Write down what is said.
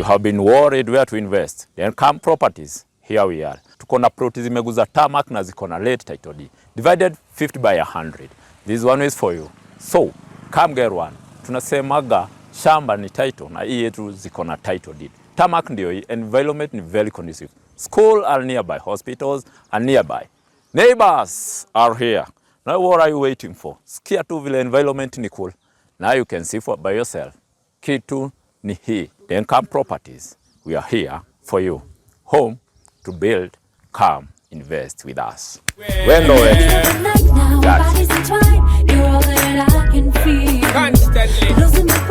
have been worried where to invest. Dennkarm properties, here we are. Tuko na ploti zimeguza tarmac na ziko na late title deed. Divided 50 by 100. This one is for you. So, come get one. Tunasemaga shamba ni title na hii yetu ziko na title deed. Tarmac ndio hii, environment ni very conducive. School are nearby, hospitals are nearby. Neighbors are here. Now what are you waiting for? Sikia tu vile environment ni cool. Now you can see for by yourself. Kitu ni hii. Dennkarm properties. We are here for you. Home to build, come, invest with us. Wendo wetu. Constantly.